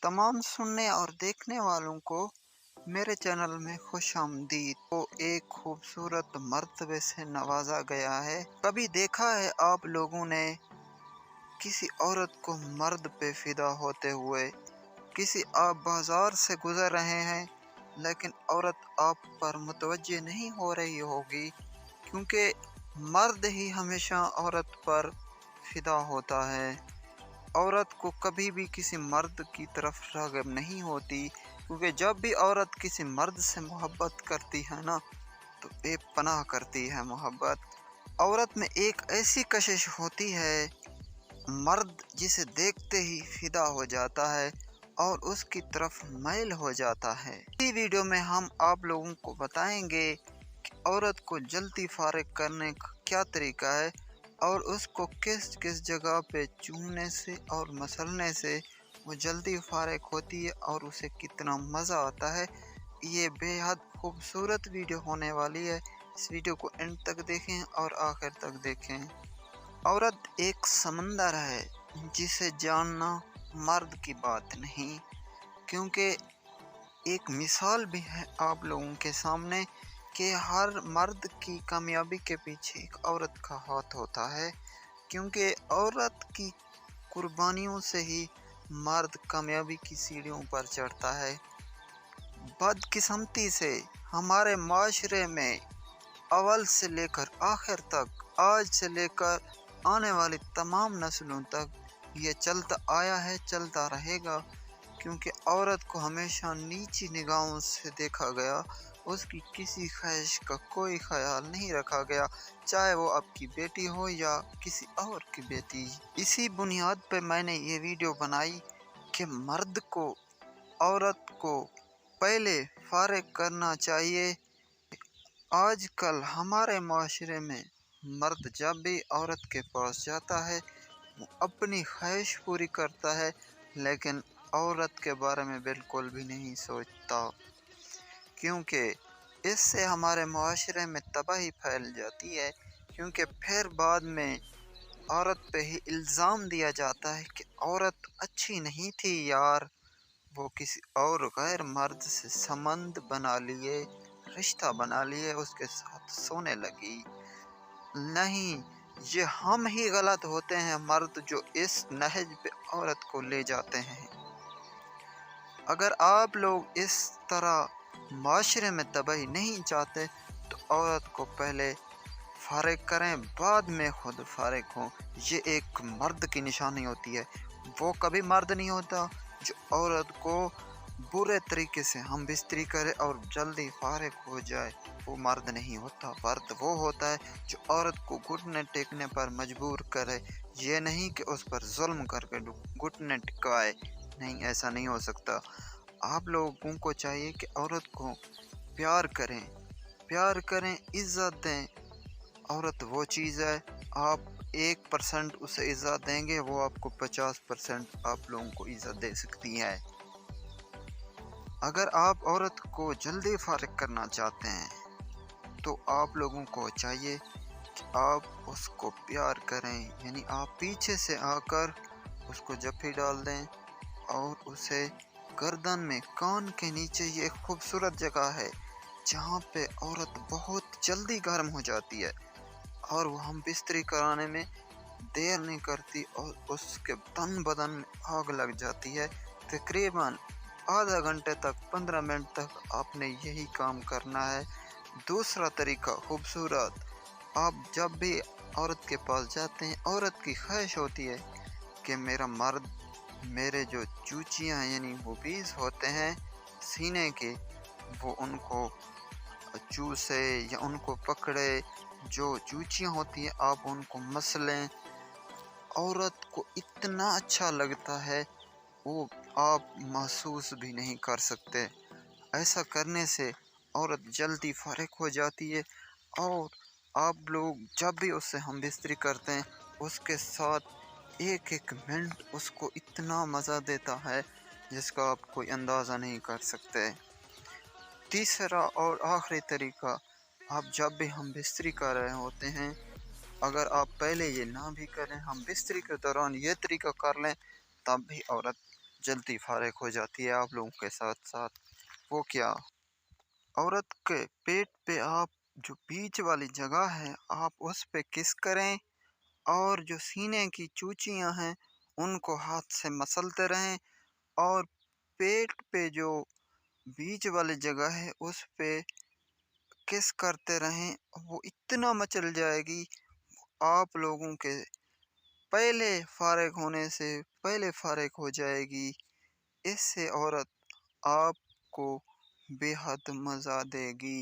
तमाम सुनने और देखने वालों को मेरे चैनल में खुश आमदीद। को एक खूबसूरत मर्तबे से नवाजा गया है। कभी देखा है आप लोगों ने किसी औरत को मर्द पे फिदा होते हुए? किसी आप बाजार से गुजर रहे हैं लेकिन औरत आप पर मुतवज्जे नहीं हो रही होगी, क्योंकि मर्द ही हमेशा औरत पर फिदा होता है। औरत को कभी भी किसी मर्द की तरफ राग़िब नहीं होती, क्योंकि जब भी औरत किसी मर्द से मोहब्बत करती है ना, तो बेपनाह करती है मोहब्बत। औरत में एक ऐसी कशिश होती है, मर्द जिसे देखते ही फिदा हो जाता है और उसकी तरफ मैल हो जाता है। इस वीडियो में हम आप लोगों को बताएंगे कि औरत को जल्दी फारिग करने का क्या तरीका है और उसको किस किस जगह पे चूमने से और मसलने से वो जल्दी फारिग होती है और उसे कितना मज़ा आता है। ये बेहद खूबसूरत वीडियो होने वाली है। इस वीडियो को एंड तक देखें और आखिर तक देखें। औरत एक समंदर है जिसे जानना मर्द की बात नहीं, क्योंकि एक मिसाल भी है आप लोगों के सामने कि हर मर्द की कामयाबी के पीछे एक औरत का हाथ होता है, क्योंकि औरत की कुर्बानियों से ही मर्द कामयाबी की सीढ़ियों पर चढ़ता है। बदकिस्मती से हमारे माशरे में अव्वल से लेकर आखिर तक, आज से लेकर आने वाली तमाम नस्लों तक ये चलता आया है, चलता रहेगा, क्योंकि औरत को हमेशा नीची निगाहों से देखा गया। उसकी किसी ख्वाहिश का कोई ख्याल नहीं रखा गया, चाहे वो आपकी बेटी हो या किसी और की बेटी। इसी बुनियाद पे मैंने ये वीडियो बनाई कि मर्द को औरत को पहले फारिग करना चाहिए। आजकल हमारे माशरे में मर्द जब भी औरत के पास जाता है वो अपनी ख्वाहिश पूरी करता है, लेकिन औरत के बारे में बिल्कुल भी नहीं सोचता, क्योंकि इससे हमारे माशरे में तबाही फैल जाती है। क्योंकि फिर बाद में औरत पे ही इल्ज़ाम दिया जाता है कि औरत अच्छी नहीं थी यार, वो किसी और गैर मर्द से संबंध बना लिए, रिश्ता बना लिए, उसके साथ सोने लगी। नहीं, ये हम ही गलत होते हैं मर्द, जो इस नहज पे औरत को ले जाते हैं। अगर आप लोग इस तरह माशरे में तबाही नहीं चाहते तो औरत को पहले फारिग करें, बाद में खुद फारिग हों। ये एक मर्द की निशानी होती है। वो कभी मर्द नहीं होता जो औरत को बुरे तरीके से हम बिस्तरी करे और जल्दी फारिग हो जाए। वो मर्द नहीं होता। मर्द वो होता है जो औरत को घुटने टेकने पर मजबूर करे, ये नहीं कि उस पर जुल्म करके घुटने टिकाए। नहीं, ऐसा नहीं हो सकता। आप लोगों को चाहिए कि औरत को प्यार करें, प्यार करें, इज़्ज़त दें। औरत वो चीज़ है, आप 1% उसे इज़्ज़त देंगे, वो आपको 50% आप लोगों को इज़्ज़त दे सकती है। अगर आप औरत को जल्दी फारिग करना चाहते हैं तो आप लोगों को चाहिए कि आप उसको प्यार करें, यानी आप पीछे से आकर उसको जफ्फी डाल दें और उसे गर्दन में, कान के नीचे, ये एक खूबसूरत जगह है जहाँ पे औरत बहुत जल्दी गर्म हो जाती है और वो हम बिस्तरी कराने में देर नहीं करती और उसके तन बदन में आग लग जाती है। तकरीबन आधा घंटे तक, 15 मिनट तक आपने यही काम करना है। दूसरा तरीका खूबसूरत, आप जब भी औरत के पास जाते हैं, औरत की ख्वाहिश होती है कि मेरा मर्द मेरे जो चूचियाँ यानी वो बीज होते हैं सीने के, वो उनको चूसे या उनको पकड़े। जो चूचियाँ होती हैं आप उनको मसलें। औरत को इतना अच्छा लगता है वो आप महसूस भी नहीं कर सकते। ऐसा करने से औरत जल्दी फारिग हो जाती है और आप लोग जब भी उससे हम बिस्तरी करते हैं उसके साथ एक एक मिनट उसको इतना मज़ा देता है जिसका आप कोई अंदाज़ा नहीं कर सकते। तीसरा और आखिरी तरीका, आप जब भी हम बिस्तरी कर रहे होते हैं, अगर आप पहले ये ना भी करें, हम बिस्तरी के दौरान ये तरीका कर लें, तब भी औरत جلدی فارغ ہو جاتی ہے آپ لوگوں کے ساتھ ساتھ۔ وہ کیا، عورت کے پیٹ پہ آپ جو بیچ والی جگہ ہے آپ اس پہ کس کریں، اور جو سینے کی چوچیاں ہیں ان کو ہاتھ سے مسلتے رہیں، اور پیٹ پہ جو بیچ والی جگہ ہے اس پہ کس کرتے رہیں۔ وہ اتنا مچل جائے گی، آپ لوگوں کے پہلے فارغ ہونے سے پہلے فارغ ہو جائے گی۔ اس سے عورت آپ کو بے حد مزہ دے گی۔